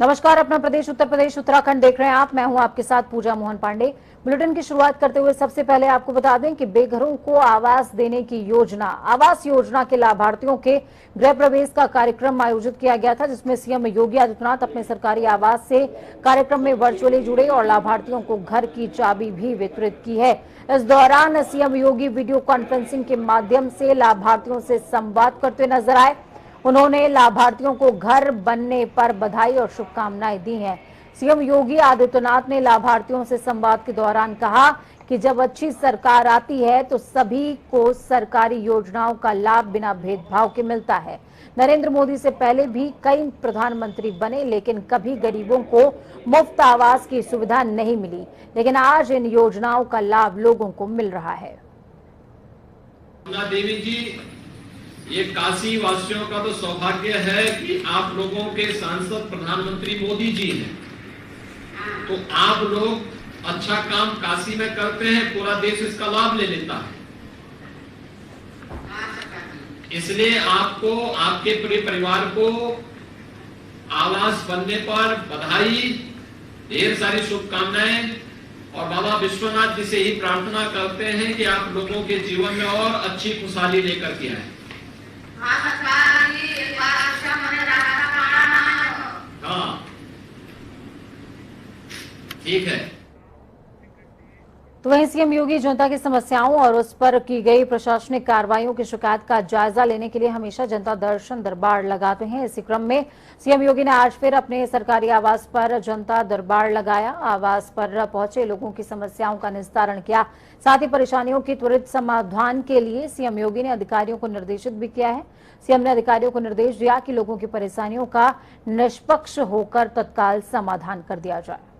नमस्कार, अपना प्रदेश उत्तर प्रदेश उत्तराखंड देख रहे हैं आप। मैं हूं आपके साथ पूजा मोहन पांडे। बुलेटिन की शुरुआत करते हुए सबसे पहले आपको बता दें कि बेघरों को आवास देने की योजना, आवास योजना के लाभार्थियों के गृह प्रवेश का कार्यक्रम आयोजित किया गया था, जिसमें सीएम योगी आदित्यनाथ अपने सरकारी आवास से कार्यक्रम में वर्चुअली जुड़े और लाभार्थियों को घर की चाबी भी वितरित की है। इस दौरान सीएम योगी वीडियो कॉन्फ्रेंसिंग के माध्यम से लाभार्थियों से संवाद करते नजर आए। उन्होंने लाभार्थियों को घर बनने पर बधाई और शुभकामनाएं दी हैं। सीएम योगी आदित्यनाथ ने लाभार्थियों से संवाद के दौरान कहा कि जब अच्छी सरकार आती है तो सभी को सरकारी योजनाओं का लाभ बिना भेदभाव के मिलता है। नरेंद्र मोदी से पहले भी कई प्रधानमंत्री बने, लेकिन कभी गरीबों को मुफ्त आवास की सुविधा नहीं मिली, लेकिन आज इन योजनाओं का लाभ लोगों को मिल रहा है। देवी जी, ये काशी वासियों का तो सौभाग्य है कि आप लोगों के सांसद प्रधानमंत्री मोदी जी हैं, तो आप लोग अच्छा काम काशी में करते हैं, पूरा देश इसका लाभ ले लेता है। इसलिए आपको, आपके पूरे परिवार को आवास बनने पर बधाई, ढेर सारी शुभकामनाएं, और बाबा विश्वनाथ जी से ही प्रार्थना करते हैं कि आप लोगों के जीवन में और अच्छी खुशहाली लेकर के आए। हाँ, ठीक है। तो वहीं सीएम योगी जनता की समस्याओं और उस पर की गई प्रशासनिक कार्रवाइयों की शिकायत का जायजा लेने के लिए हमेशा जनता दर्शन दरबार लगाते हैं। इसी क्रम में सीएम योगी ने आज फिर अपने सरकारी आवास पर जनता दरबार लगाया। आवास पर पहुंचे लोगों की समस्याओं का निस्तारण किया। साथ ही परेशानियों की त्वरित समाधान के लिए सीएम योगी ने अधिकारियों को निर्देशित भी किया है। सीएम ने अधिकारियों को निर्देश दिया कि लोगों की परेशानियों का निष्पक्ष होकर तत्काल समाधान कर दिया जाए।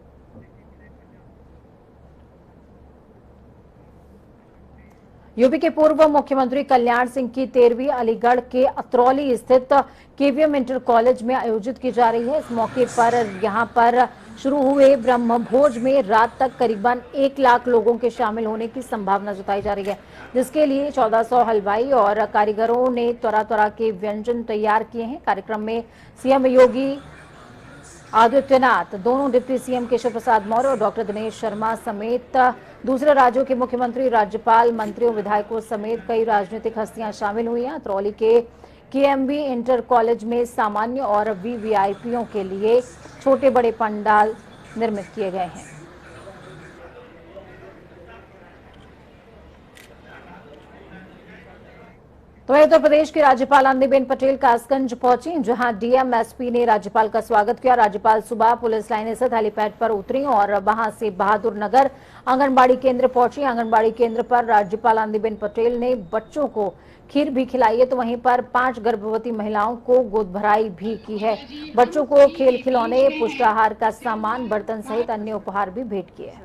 यूपी के पूर्व मुख्यमंत्री कल्याण सिंह की 13वीं अलीगढ़ के अतरौली स्थित केवीएम इंटर कॉलेज में आयोजित की जा रही है। इस मौके पर यहां पर शुरू हुए ब्रह्मभोज में रात तक करीबन 1 लाख लोगों के शामिल होने की संभावना जताई जा रही है, जिसके लिए 1400 हलवाई और कारीगरों ने तरह के व्यंजन तैयार किए हैं। कार्यक्रम में सीएम योगी आदित्यनाथ, दोनों डिप्टी सीएम केशव प्रसाद मौर्य और डॉक्टर दिनेश शर्मा समेत दूसरे राज्यों के मुख्यमंत्री, राज्यपाल, मंत्रियों, विधायकों समेत कई राजनीतिक हस्तियां शामिल हुई हैं। अतरौली के केएमबी इंटर कॉलेज में सामान्य और वीवीआईपीओं के लिए छोटे बड़े पंडाल निर्मित किए गए हैं। तो उत्तर प्रदेश की राज्यपाल आनंदीबेन पटेल कासगंज पहुंची, जहां डीएम एसपी ने राज्यपाल का स्वागत किया। राज्यपाल सुबह पुलिस लाइन स्थित हेलीपैड पर उतरी और वहां से बहादुर नगर आंगनबाड़ी केंद्र पहुंची। आंगनबाड़ी केंद्र पर राज्यपाल आनंदीबेन पटेल ने बच्चों को खीर भी खिलाई है, तो वहीं पर 5 गर्भवती महिलाओं को गोद भराई भी की है। बच्चों को खेल खिलौने, पुष्टाहार का सामान, बर्तन सहित अन्य उपहार भी भेंट किए हैं।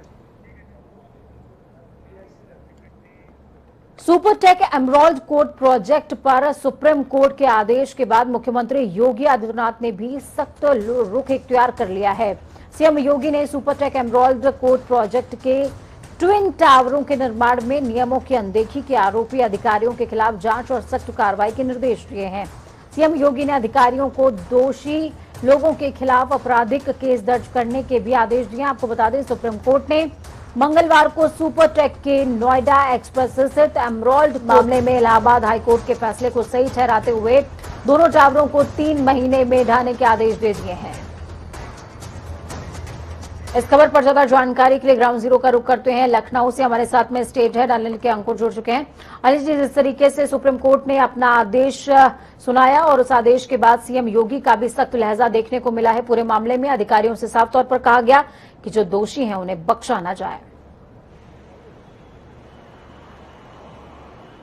सुपरटेक एमराल्ड कोर्ट प्रोजेक्ट पर सुप्रीम कोर्ट के आदेश के बाद मुख्यमंत्री योगी आदित्यनाथ ने भी सख्त रुख इख्तियार कर लिया है। सीएम योगी ने सुपरटेक एमराल्ड कोर्ट प्रोजेक्ट के ट्विन टावरों के निर्माण में नियमों की अनदेखी के आरोपी अधिकारियों के खिलाफ जांच और सख्त कार्रवाई के निर्देश दिए हैं। सीएम योगी ने अधिकारियों को दोषी लोगों के खिलाफ आपराधिक केस दर्ज करने के भी आदेश दिए। आपको बता दें, सुप्रीम कोर्ट ने मंगलवार को सुपरटेक के नोएडा एक्सप्रेस स्थित एमराल्ड मामले में इलाहाबाद हाईकोर्ट के फैसले को सही ठहराते हुए दोनों टावरों को 3 महीने में ढाने के आदेश दे दिए हैं। इस खबर पर ज्यादा जानकारी के लिए ग्राउंड जीरो का रुख करते हैं। लखनऊ से हमारे साथ में स्टेट हेड अनिल के अंकुर जुड़ चुके हैं। अनिल जी, जिस तरीके से सुप्रीम कोर्ट ने अपना आदेश सुनाया और उस आदेश के बाद सीएम योगी का भी सख्त लहजा देखने को मिला है पूरे मामले में। अधिकारियों से साफ तौर पर कहा गया कि जो दोषी हैं उन्हें बख्शा न जाए।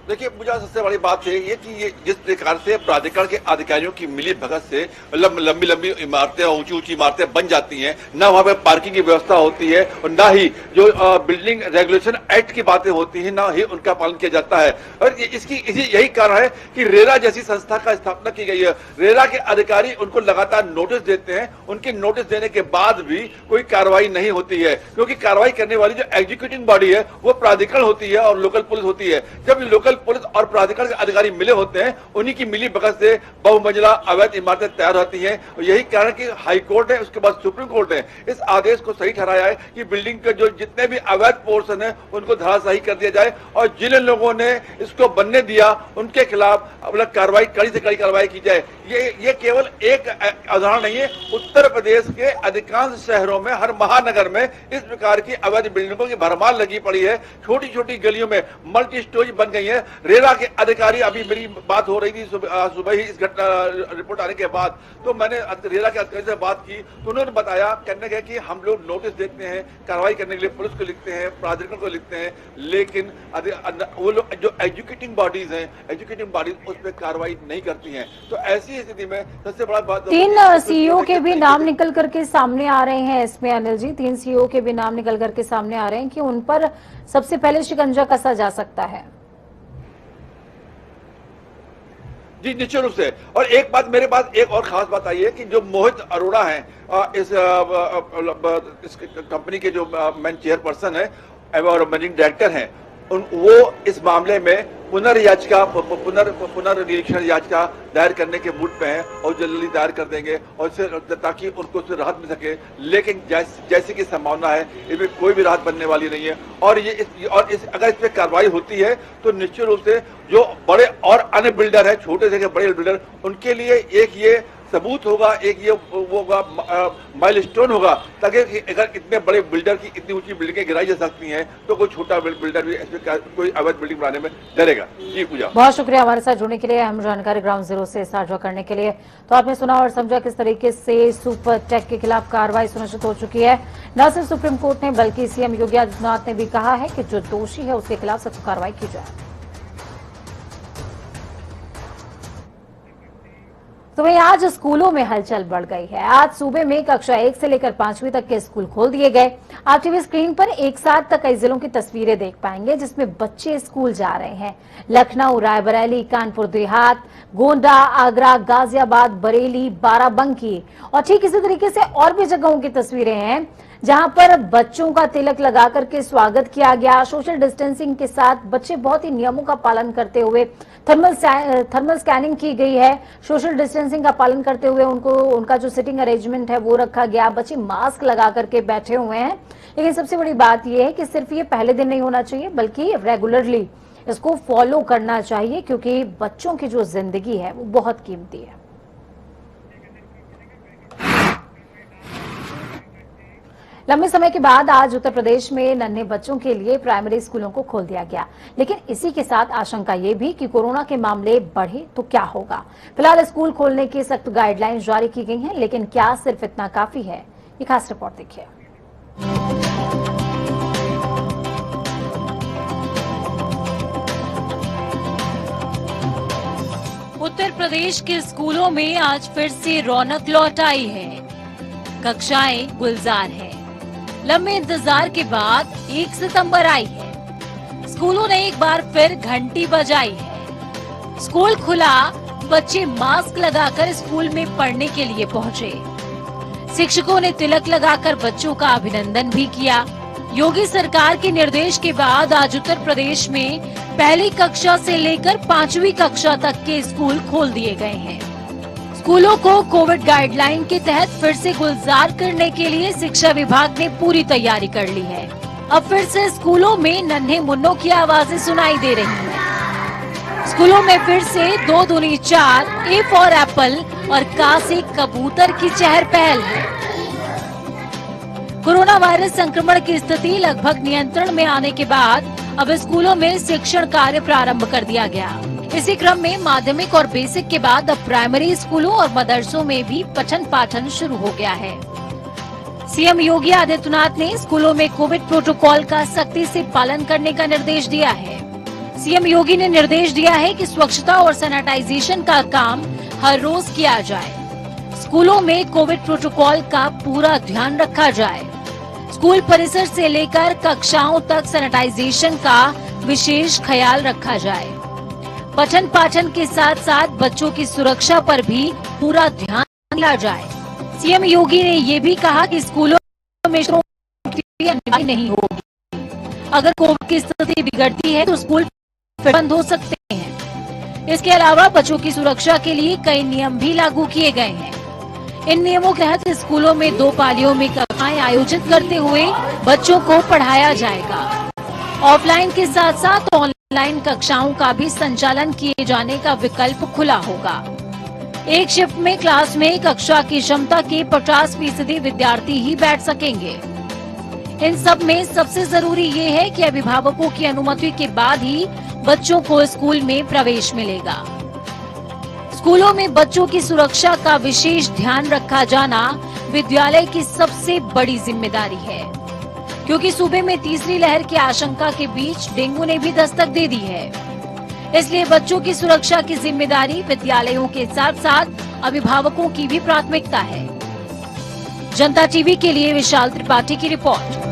देखिए, मुझे सबसे बड़ी बात ये कि ये जिस प्रकार से प्राधिकरण के अधिकारियों की मिली भगत से लंबी लंबी इमारतें, ऊंची ऊंची इमारतें बन जाती हैं, ना वहां पे पार्किंग की व्यवस्था होती है और ना ही जो बिल्डिंग रेगुलेशन एक्ट की बातें होती हैं, ना ही उनका पालन किया जाता है। और यही कारण है कि रेरा जैसी संस्था का स्थापना की गई है। रेरा के अधिकारी उनको लगातार नोटिस देते हैं, उनके नोटिस देने के बाद भी कोई कार्रवाई नहीं होती है, क्योंकि कार्रवाई करने वाली जो एग्जीक्यूटिव बॉडी है वो प्राधिकरण होती है और लोकल पुलिस होती है। जब लोकल पुलिस और प्राधिकरण के अधिकारी मिले होते हैं, उन्हीं की मिली भगत से बहुमंजिला अवैध इमारतें तैयार होती हैं। यही कारण कि हाई कोर्ट है, उसके बाद सुप्रीम कोर्ट ने इस आदेश को सही ठहराया है कि बिल्डिंग के जो जितने भी अवैध पोर्शन है उनको धराशायी कर दिया जाए और जिन लोगों ने इसको बनने दिया उनके खिलाफ मतलब कार्रवाई, कड़ी से कड़ी कार्रवाई की जाए। ये केवल एक उदाहरण नहीं है, उत्तर प्रदेश के अधिकांश शहरों में, हर महानगर में इस प्रकार की अवैध बिल्डिंगों की भरमार लगी पड़ी है। छोटी छोटी गलियों में मल्टी स्टोरेज बन गई है। रेरा के अधिकारी, अभी मेरी बात हो रही थी सुबह ही इस घटना रिपोर्ट आने के बाद, तो मैंने रेरा के अधिकारी से बात की तो उन्होंने बताया, कहने लगे कि हम लोग नोटिस देते हैं, कार्रवाई करने के लिए पुलिस को लिखते हैं, प्राधिकरण को लिखते हैं, लेकिन वो लोग जो एजुकेटिंग बॉडीज हैं, एजुकेटिंग बॉडीज उस पर कार्रवाई नहीं करती हैं। तो ऐसी स्थिति में सबसे बड़ा बात, 3 सीईओ के भी नाम निकल करके सामने आ रहे हैं इसमें अनिल जी, 3 सीईओ के भी नाम निकल करके सामने आ रहे हैं कि उन पर सबसे पहले शिकंजा कसा जा सकता है। जी निश्चित रूप से। और एक बात, मेरे पास एक और खास बात आई है कि जो मोहित अरोड़ा हैं, इस कंपनी के जो मेन चेयरपर्सन है और मैनेजिंग डायरेक्टर हैं, वो इस मामले में पुनर्याचिका, पुनर्निरीक्षण याचिका दायर करने के मूड पे हैं और जल्दी दायर कर देंगे और ताकि उनको उससे राहत मिल सके। लेकिन जैसे की संभावना है इसमें कोई भी राहत बनने वाली नहीं है। और अगर इस पे कार्रवाई होती है तो निश्चित रूप से जो बड़े और अन्य बिल्डर है, छोटे से बड़े बिल्डर, उनके लिए एक ये सबूत होगा, एक ये वो होगा, माइलस्टोन होगा, ताकि अगर इतने बड़े बिल्डर की इतनी ऊंची बिल्डिंगें गिराई जा सकती हैं तो कोई छोटा बिल्डर भी इसमें कोई अवैध बिल्डिंग बनाने में डरेगा। जी पूजा, बहुत शुक्रिया हमारे साथ जुड़ने के लिए, हम जानकारी ग्राउंड जीरो से साझा करने के लिए। तो आपने सुना और समझा किस तरीके से सुपर टेक के खिलाफ कार्रवाई सुनिश्चित हो चुकी है। न सिर्फ सुप्रीम कोर्ट ने बल्कि सीएम योगी आदित्यनाथ ने भी कहा है कि जो दोषी है उसके खिलाफ सख्त कार्रवाई की जाए। तो वहीं आज स्कूलों में हलचल बढ़ गई है। आज सूबे में कक्षा 1 से लेकर 5वीं तक के स्कूल खोल दिए गए। आप टीवी स्क्रीन पर एक साथ तक कई जिलों की तस्वीरें देख पाएंगे जिसमें बच्चे स्कूल जा रहे हैं। लखनऊ, रायबरेली, कानपुर देहात, गोंडा, आगरा, गाजियाबाद, बरेली, बाराबंकी और ठीक इसी तरीके से और भी जगहों की तस्वीरें हैं जहां पर बच्चों का तिलक लगा करके स्वागत किया गया। सोशल डिस्टेंसिंग के साथ बच्चे बहुत ही नियमों का पालन करते हुए थर्मल स्कैनिंग की गई है। सोशल डिस्टेंसिंग का पालन करते हुए उनका जो सिटिंग अरेंजमेंट है वो रखा गया। बच्चे मास्क लगा करके बैठे हुए हैं। लेकिन सबसे बड़ी बात यह है कि सिर्फ ये पहले दिन नहीं होना चाहिए बल्कि रेगुलरली इसको फॉलो करना चाहिए, क्योंकि बच्चों की जो जिंदगी है वो बहुत कीमती है। लंबे समय के बाद आज उत्तर प्रदेश में नन्हे बच्चों के लिए प्राइमरी स्कूलों को खोल दिया गया, लेकिन इसी के साथ आशंका ये भी कि कोरोना के मामले बढ़े तो क्या होगा। फिलहाल स्कूल खोलने की सख्त गाइडलाइंस जारी की गई हैं, लेकिन क्या सिर्फ इतना काफी है? ये खास रिपोर्ट देखिए। उत्तर प्रदेश के स्कूलों में आज फिर से रौनक लौट आई है। कक्षाएं गुलजार हैं। लंबे इंतजार के बाद 1 सितंबर आई है। स्कूलों ने एक बार फिर घंटी बजाई है। स्कूल खुला, बच्चे मास्क लगाकर स्कूल में पढ़ने के लिए पहुंचे। शिक्षकों ने तिलक लगाकर बच्चों का अभिनंदन भी किया। योगी सरकार के निर्देश के बाद आज उत्तर प्रदेश में पहली कक्षा से लेकर 5वीं कक्षा तक के स्कूल खोल दिए गए हैं। स्कूलों को कोविड गाइडलाइन के तहत फिर से गुलजार करने के लिए शिक्षा विभाग ने पूरी तैयारी कर ली है। अब फिर से स्कूलों में नन्हे मुन्नों की आवाजें सुनाई दे रही हैं। स्कूलों में फिर से 2 दूनी 4, ए फॉर एप्पल और का से कबूतर की चहल पहल है। कोरोना वायरस संक्रमण की स्थिति लगभग नियंत्रण में आने के बाद अब स्कूलों में शिक्षण कार्य प्रारंभ कर दिया गया। इसी क्रम में माध्यमिक और बेसिक के बाद अब प्राइमरी स्कूलों और मदरसों में भी पठन पाठन शुरू हो गया है। सीएम योगी आदित्यनाथ ने स्कूलों में कोविड प्रोटोकॉल का सख्ती से पालन करने का निर्देश दिया है। सीएम योगी ने निर्देश दिया है कि स्वच्छता और सैनिटाइजेशन का काम हर रोज किया जाए। स्कूलों में कोविड प्रोटोकॉल का पूरा ध्यान रखा जाए। स्कूल परिसर से लेकर कक्षाओं तक सैनिटाइजेशन का विशेष ख्याल रखा जाए। पठन पाठन के साथ साथ बच्चों की सुरक्षा पर भी पूरा ध्यान दिया जाए। सीएम योगी ने ये भी कहा कि स्कूलों में अनिवार्य नहीं होगी। अगर कोविड की स्थिति बिगड़ती है तो स्कूल फिर बंद हो सकते इसके अलावा बच्चों की सुरक्षा के लिए कई नियम भी लागू किए गए हैं। इन नियमों के तहत स्कूलों में 2 पालियों में कक्षाएं आयोजित करते हुए बच्चों को पढ़ाया जाएगा। ऑफलाइन के साथ साथ ऑनलाइन कक्षाओं का भी संचालन किए जाने का विकल्प खुला होगा। एक शिफ्ट में क्लास में कक्षा की क्षमता के 50% विद्यार्थी ही बैठ सकेंगे। इन सब में सबसे जरूरी ये है कि अभिभावकों की अनुमति के बाद ही बच्चों को स्कूल में प्रवेश मिलेगा। स्कूलों में बच्चों की सुरक्षा का विशेष ध्यान रखा जाना विद्यालय की सबसे बड़ी जिम्मेदारी है, क्योंकि सूबे में तीसरी लहर की आशंका के बीच डेंगू ने भी दस्तक दे दी है। इसलिए बच्चों की सुरक्षा की जिम्मेदारी विद्यालयों के साथ साथ अभिभावकों की भी प्राथमिकता है। जनता टीवी के लिए विशाल त्रिपाठी की रिपोर्ट।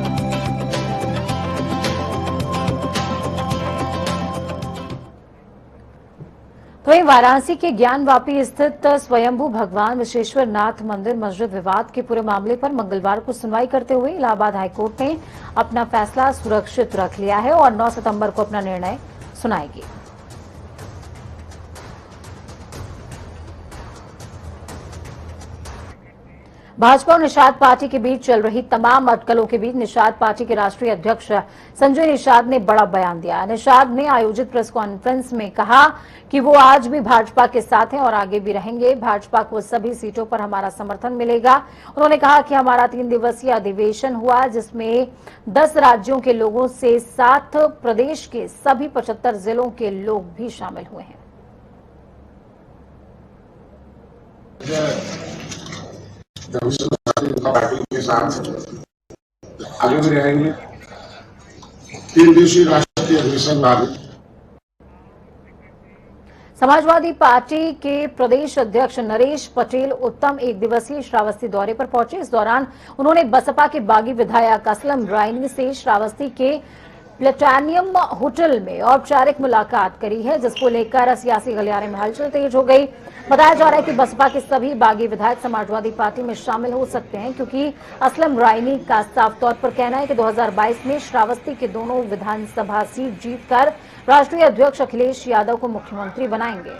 तो वहीं वाराणसी के ज्ञानवापी स्थित स्वयंभू भगवान विश्वेश्वर नाथ मंदिर मस्जिद विवाद के पूरे मामले पर मंगलवार को सुनवाई करते हुए इलाहाबाद हाईकोर्ट ने अपना फैसला सुरक्षित रख लिया है और 9 सितंबर को अपना निर्णय सुनाएगी। भाजपा और निषाद पार्टी के बीच चल रही तमाम अटकलों के बीच निषाद पार्टी के राष्ट्रीय अध्यक्ष संजय निषाद ने बड़ा बयान दिया। निषाद ने आयोजित प्रेस कॉन्फ्रेंस में कहा कि वो आज भी भाजपा के साथ हैं और आगे भी रहेंगे। भाजपा को सभी सीटों पर हमारा समर्थन मिलेगा। उन्होंने कहा कि हमारा 3 दिवसीय अधिवेशन हुआ, जिसमें 10 राज्यों के लोगों से साथ प्रदेश के सभी 75 जिलों के लोग भी शामिल हुए हैं। पार्टी के साथ आगे भी रहेंगे। 3 दिवसीय राष्ट्रीय अधिवेशन बाद समाजवादी पार्टी के प्रदेश अध्यक्ष नरेश पटेल उत्तम 1 दिवसीय श्रावस्ती दौरे पर पहुंचे। इस दौरान उन्होंने बसपा के बागी विधायक असलम रायनी से श्रावस्ती के प्लेटानियम होटल में औपचारिक मुलाकात करी है, जिसको लेकर सियासी गलियारे में हलचल तेज हो गई। बताया जा रहा है कि बसपा के सभी बागी विधायक समाजवादी पार्टी में शामिल हो सकते हैं, क्योंकि असलम रायनी का साफ तौर पर कहना है कि 2022 में श्रावस्ती के दोनों विधानसभा सीट जीतकर राष्ट्रीय अध्यक्ष अखिलेश यादव को मुख्यमंत्री बनाएंगे।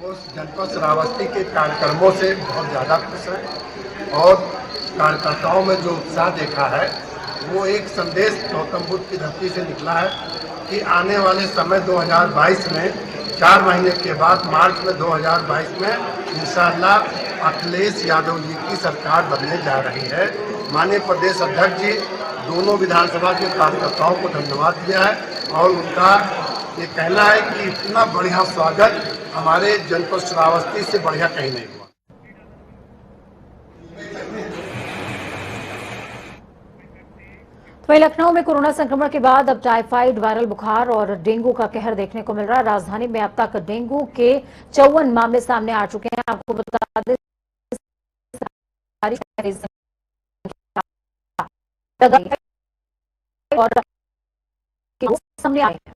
उस जनपद श्रावस्ती के कार्यक्रमों से बहुत ज्यादा खुश है और कार्यकर्ताओं में जो उत्साह देखा है वो एक संदेश गौतम बुद्ध की धरती से निकला है कि आने वाले समय 2022 में 4 महीने के बाद मार्च में 2022 में इंशाअल्लाह अखिलेश यादव जी की सरकार बनने जा रही है। माननीय प्रदेश अध्यक्ष जी दोनों विधानसभा के कार्यकर्ताओं को धन्यवाद दिया है और उनका ये कहना है कि इतना बढ़िया स्वागत हमारे जनपद श्रावस्ती से बढ़िया कहीं नहीं हुआ। वहीं लखनऊ में कोरोना संक्रमण के बाद अब टाइफाइड, वायरल बुखार और डेंगू का कहर देखने को मिल रहा है। राजधानी में अब तक डेंगू के 54 मामले सामने आ चुके हैं। आपको बता दें और सामने आए हैं।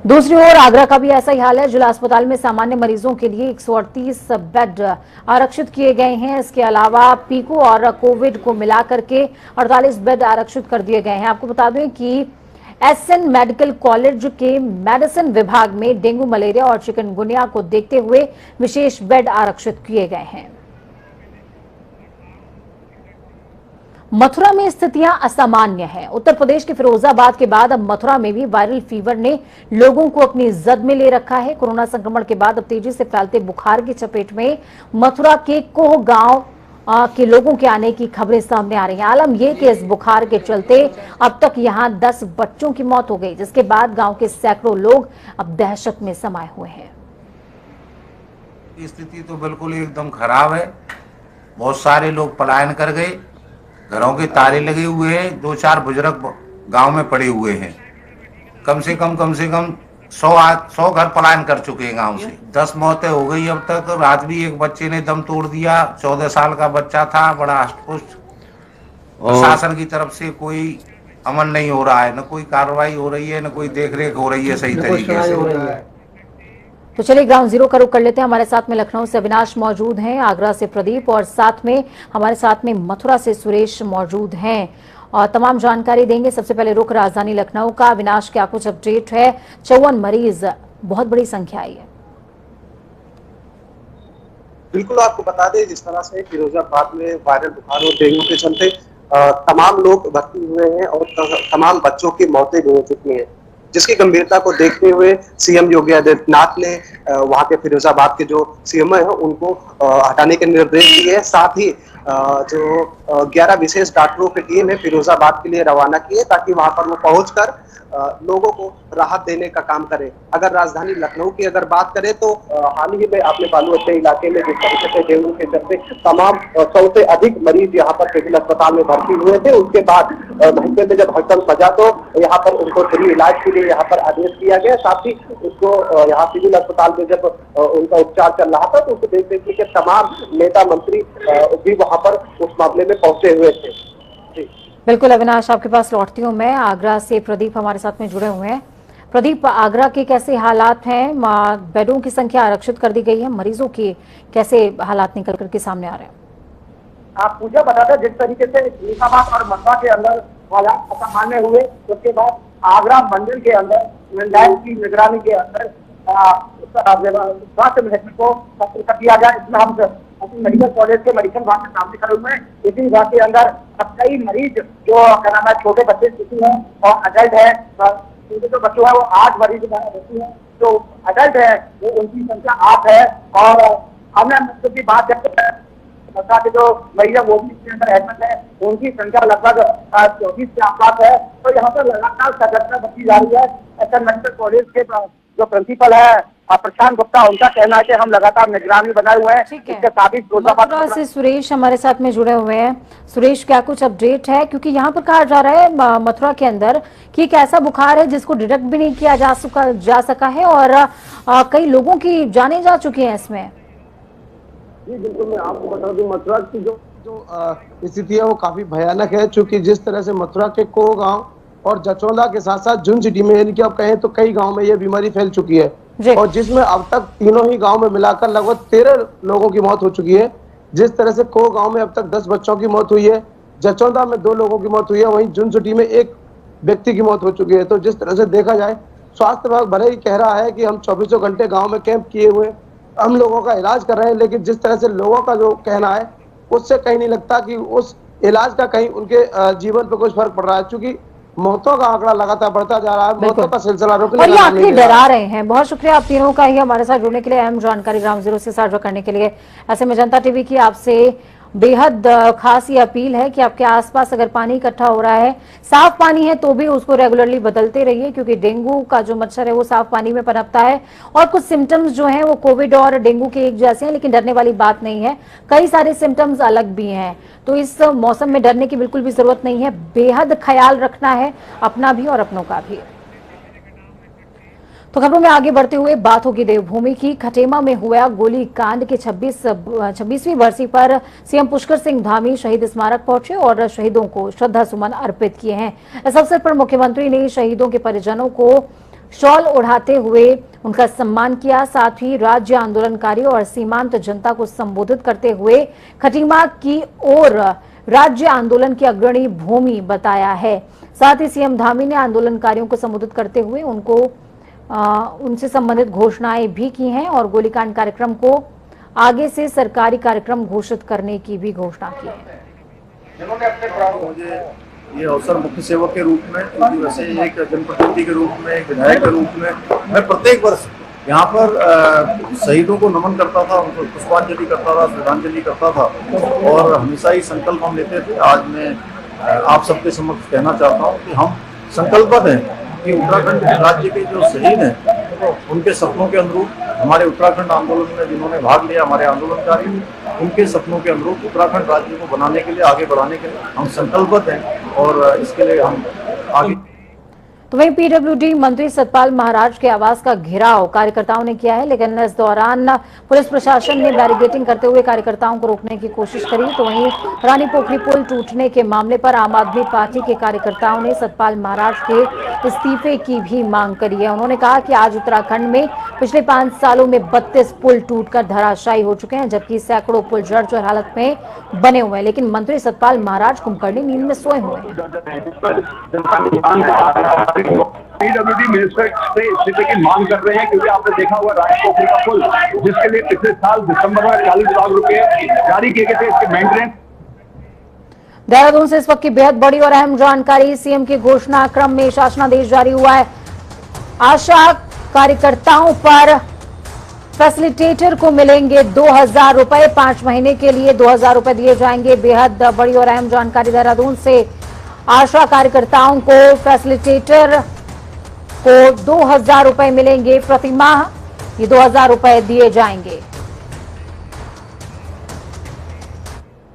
दूसरी ओर आगरा का भी ऐसा ही हाल है। जिला अस्पताल में सामान्य मरीजों के लिए 138 बेड आरक्षित किए गए हैं। इसके अलावा पीको और कोविड को मिलाकर के 48 बेड आरक्षित कर दिए गए हैं। आपको बता दें कि एसएन मेडिकल कॉलेज के मेडिसिन विभाग में डेंगू, मलेरिया और चिकनगुनिया को देखते हुए विशेष बेड आरक्षित किए गए हैं। मथुरा में स्थितियां असामान्य हैं। उत्तर प्रदेश के फिरोजाबाद के बाद अब मथुरा में भी वायरल फीवर ने लोगों को अपनी जद में ले रखा है। कोरोना संक्रमण के बाद अब तेजी से फैलते बुखार की चपेट में मथुरा के कोह गांव के लोगों के आने की खबरें सामने आ रही हैं। आलम यह कि इस बुखार के चलते अब तक यहां 10 बच्चों की मौत हो गई, जिसके बाद गांव के सैकड़ों लोग अब दहशत में समाये हुए हैं। स्थिति तो बिल्कुल एकदम खराब है। बहुत सारे लोग पलायन कर गए, घरों के ताले लगे हुए हैं, 2-4 बुजुर्ग गांव में पड़े हुए हैं। कम से कम 100 घर पलायन कर चुके हैं गांव से। 10 मौतें हो गई अब तक। रात भी एक बच्चे ने दम तोड़ दिया, 14 साल का बच्चा था, बड़ा हष्टपुष्ट। प्रशासन की तरफ से कोई अमल नहीं हो रहा है, न कोई कार्रवाई हो रही है, न कोई देखरेख हो रही है सही तरीके से। तो चलिए ग्राउंड जीरो का रुख कर लेते हैं। हमारे साथ में लखनऊ से अविनाश मौजूद हैं, आगरा से प्रदीप और साथ में हमारे साथ में मथुरा से सुरेश मौजूद हैं और तमाम जानकारी देंगे। सबसे पहले रुख राजधानी लखनऊ का। अविनाश, क्या कुछ अपडेट है? 54 मरीज, बहुत बड़ी संख्या आई है। बिल्कुल, आपको बता दें जिस तरह से फिरोजाबाद में वायरल बुखार और डेंगू के चलते तमाम लोग भर्ती हुए हैं और तमाम बच्चों की मौतें भी हो चुकी हैं, जिसकी गंभीरता को देखते हुए सीएम योगी आदित्यनाथ ने वहां के फिरोजाबाद के जो सीएम है उनको हटाने के निर्देश दिए। साथ ही जो 11 विशेष डॉक्टरों की टीम है फिरोजाबाद के लिए रवाना की है ताकि वहां पर वो पहुंचकर लोगों को राहत देने का काम करे। अगर राजधानी लखनऊ की अगर बात करें तो हाल ही में आपने बालू अड्डे इलाके में जिस तरीके से डेंगू के चलते तमाम 100 से अधिक मरीज यहाँ पर सिविल अस्पताल में भर्ती हुए थे, उसके बाद घंटे में जब हड़कंप सजा तो यहाँ पर उनको फ्री इलाज के लिए यहाँ पर आदेश दिया गया। साथ ही उसको यहाँ सिविल अस्पताल में जब उनका उपचार चल रहा था तो उसको देख देखने के तमाम नेता मंत्री भी वहां पर उस मामले में पहुंचे हुए थे। बिल्कुल अविनाश, आपके पास लौटती हूँ मैं। आगरा से प्रदीप हमारे साथ में जुड़े हुए हैं। प्रदीप, आगरा के कैसे हालात हैं? बेडों की संख्या आरक्षित कर दी गई है, मरीजों की कैसे हालात निकल करके सामने आ रहे हैं? आप पूजा बता दें, जिस तरीके से फरीदाबाद और मथुरा के अंदर हालात असामान्य हुए, उसके बाद आगरा मंडल के अंदर लैंड की निगरानी के अंदर स्वास्थ्य महकमे को सत्र कर दिया गया। इसमें हम मेडिकल कॉलेज के मेडिकल विभाग के सामने खड़े हुए हैं। इसी विभाग के अंदर अब कई मरीज जो क्या नाम है छोटे बच्चे शिशु हैं और अडल्ट है, उनके जो बच्चों है वो 8 मरीज है, जो अडल्ट है वो उनकी संख्या 8 है। और हमने मृत्यु की बात करते हैं के जो मरीज वो भी इसके अंदर एडमिट है, उनकी संख्या लगभग 24 के आसपास है। तो यहाँ पर लगातार सतर्कता बरती जा रही है। एसएन मेडिकल कॉलेज के जो प्रिंसिपल है प्रशांत गुप्ता, उनका कहना है कि हम लगातार निगरानी बनाए हुए हैं। इसके साथ ही मथुरा से सुरेश हमारे साथ में जुड़े हुए हैं। सुरेश, क्या कुछ अपडेट है? क्योंकि यहाँ पर कहा जा रहा है मथुरा के अंदर कि एक ऐसा बुखार है जिसको डिटेक्ट भी नहीं किया जा सका है और कई लोगों की जानें जा चुकी हैं इसमें। जी बिल्कुल, मैं आपको बता दूं मथुरा की जो स्थिति है वो काफी भयानक है, क्योंकि जिस तरह से मथुरा के को गांव और जचौंदा के साथ साथ जुन सिटी में, यानी कि आप कहें तो कई गांव में ये बीमारी फैल चुकी है और जिसमें अब तक तीनों ही गांव में मिलाकर लगभग 13 लोगों की मौत हो चुकी है। जिस तरह से को गांव में अब तक 10 बच्चों की मौत हुई है, जचौंदा में 2 लोगों की मौत हुई है, वहीं जुन सिटी में 1 व्यक्ति की मौत हो चुकी है। तो जिस तरह से देखा जाए, स्वास्थ्य विभाग भले ही कह रहा है कि हम 24 घंटे गाँव में कैंप किए हुए हम लोगों का इलाज कर रहे हैं, लेकिन जिस तरह से लोगों का जो कहना है उससे कहीं नहीं लगता कि उस इलाज का कहीं उनके जीवन पर कुछ फर्क पड़ रहा है, क्योंकि मौतों का आंकड़ा लगातार बढ़ता जा रहा है। मौतों का सिलसिला रुकने और ये आंकड़े डरा रहे हैं। बहुत शुक्रिया आप तीनों का ही हमारे साथ जुड़ने के लिए, अहम जानकारी ग्राउंड जीरो से साझा करने के लिए। ऐसे में जनता टीवी की आपसे बेहद खास ये अपील है कि आपके आसपास अगर पानी इकट्ठा हो रहा है, साफ पानी है तो भी उसको रेगुलरली बदलते रहिए, क्योंकि डेंगू का जो मच्छर है वो साफ पानी में पनपता है और कुछ सिम्टम्स जो हैं वो कोविड और डेंगू के एक जैसे हैं, लेकिन डरने वाली बात नहीं है। कई सारे सिम्टम्स अलग भी हैं, तो इस मौसम में डरने की बिल्कुल भी जरूरत नहीं है। बेहद ख्याल रखना है अपना भी और अपनों का भी। तो खबरों में आगे बढ़ते हुए बात होगी देवभूमि की। खटेमा में हुआ गोली कांड के 26वीं बरसी पर सीएम पुष्कर सिंह धामी शहीद स्मारक पहुंचे और शहीदों को श्रद्धा सुमन अर्पित किए हैं। इस अवसर पर मुख्यमंत्री ने शहीदों के परिजनों को शॉल ओढ़ाते हुए उनका सम्मान किया। साथ ही राज्य आंदोलनकारी और सीमांत जनता को संबोधित करते हुए खटीमा की ओर राज्य आंदोलन की अग्रणी भूमि बताया है। साथ ही सीएम धामी ने आंदोलनकारियों को संबोधित करते हुए उनसे संबंधित घोषणाएं भी की हैं और गोलीकांड कार्यक्रम को आगे से सरकारी कार्यक्रम घोषित करने की भी घोषणा की है। मुझे ये अवसर मुख्य सेवक के रूप में, वैसे एक जनप्रतिनिधि के रूप में, एक विधायक के रूप में मैं प्रत्येक वर्ष यहाँ पर शहीदों को नमन करता था, उनको पुष्पांजलि करता था, श्रद्धांजलि करता था और हमेशा ही संकल्प हम लेते थे। आज मैं आप सबके समक्ष कहना चाहता हूँ कि हम संकल्पबद्ध हैं कि उत्तराखंड राज्य के जो शहीद हैं उनके सपनों के अनुरूप, हमारे उत्तराखंड आंदोलन में जिन्होंने भाग लिया, हमारे आंदोलनकारी, उनके सपनों के अनुरूप उत्तराखंड राज्य को बनाने के लिए, आगे बढ़ाने के लिए हम संकल्पबद्ध हैं और इसके लिए हम आगे। तो वहीं पीडब्ल्यूडी मंत्री सतपाल महाराज के आवास का घेराव कार्यकर्ताओं ने किया है, लेकिन इस दौरान पुलिस प्रशासन ने बैरिकेडिंग करते हुए कार्यकर्ताओं को रोकने की कोशिश करी। तो वहीं रानी पोखरी पुल टूटने के मामले पर आम आदमी पार्टी के कार्यकर्ताओं ने सतपाल महाराज के इस्तीफे की भी मांग करी है। उन्होंने कहा कि आज उत्तराखंड में पिछले 5 सालों में 32 पुल टूटकर धराशायी हो चुके हैं, जबकि सैकड़ों पुल जर्जर हालत में बने हुए हैं, लेकिन मंत्री सतपाल महाराज कुंभकर्णी नींद में सोए हुए हैं। पीडब्ल्यूडी मिनिस्टर से इस्तीफे की मांग कर रहे हैं, क्योंकि आपने देखा हुआ रानी पोखरी का पुल, जिसके लिए पिछले साल दिसंबर में 40 लाख रुपए जारी किए गए थे इसके मेंटेनेंस। देहरादून से इस वक्त की बेहद बड़ी और अहम जानकारी। सीएम की घोषणा क्रम में शासनादेश जारी हुआ है। आशा कार्यकर्ताओं पर फैसिलिटेटर को मिलेंगे 2000 रुपए, 5 महीने के लिए 2000 रुपए दिए जाएंगे। बेहद बड़ी और अहम जानकारी देहरादून से। आशा कार्यकर्ताओं को फैसिलिटेटर को 2000 रुपए मिलेंगे प्रति माह, ये 2000 रुपए दिए जाएंगे।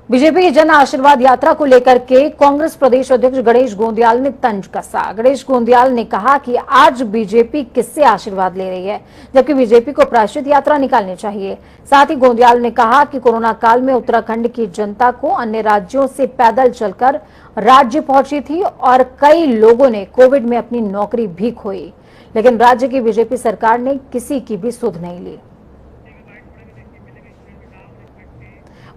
बीजेपी की जन आशीर्वाद यात्रा को लेकर के कांग्रेस प्रदेश अध्यक्ष गणेश गोंदियाल ने तंज कसा। गणेश गोंदियाल ने कहा कि आज बीजेपी किससे आशीर्वाद ले रही है, जबकि बीजेपी को प्रायश्चित यात्रा निकालनी चाहिए। साथ ही गोंदियाल ने कहा कि कोरोना काल में उत्तराखंड की जनता को अन्य राज्यों से पैदल चलकर राज्य पहुंची थी और कई लोगों ने कोविड में अपनी नौकरी भी खोई, लेकिन राज्य की बीजेपी सरकार ने किसी की भी सुध नहीं ली।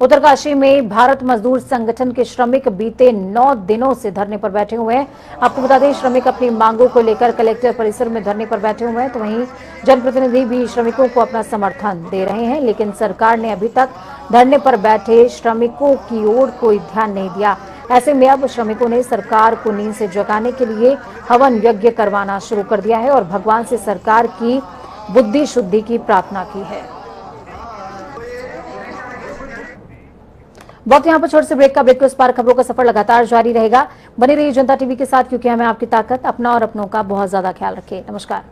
उत्तरकाशी में भारत मजदूर संगठन के श्रमिक बीते 9 दिनों से धरने पर बैठे हुए हैं। आपको बता दें, श्रमिक अपनी मांगों को लेकर कलेक्टर परिसर में धरने पर बैठे हुए हैं। तो वहीं जनप्रतिनिधि भी श्रमिकों को अपना समर्थन दे रहे हैं, लेकिन सरकार ने अभी तक धरने पर बैठे श्रमिकों की ओर कोई ध्यान नहीं दिया। ऐसे में अब श्रमिकों ने सरकार को नींद से जगाने के लिए हवन यज्ञ करवाना शुरू कर दिया है और भगवान से सरकार की बुद्धि शुद्धि की प्रार्थना की है। वक्त यहाँ पर छोटे से ब्रेक का। ब्रेक के उस पार खबरों का सफर लगातार जारी रहेगा। बने रहिए जनता टीवी के साथ, क्योंकि हमें आपकी ताकत। अपना और अपनों का बहुत ज्यादा ख्याल रखें। नमस्कार।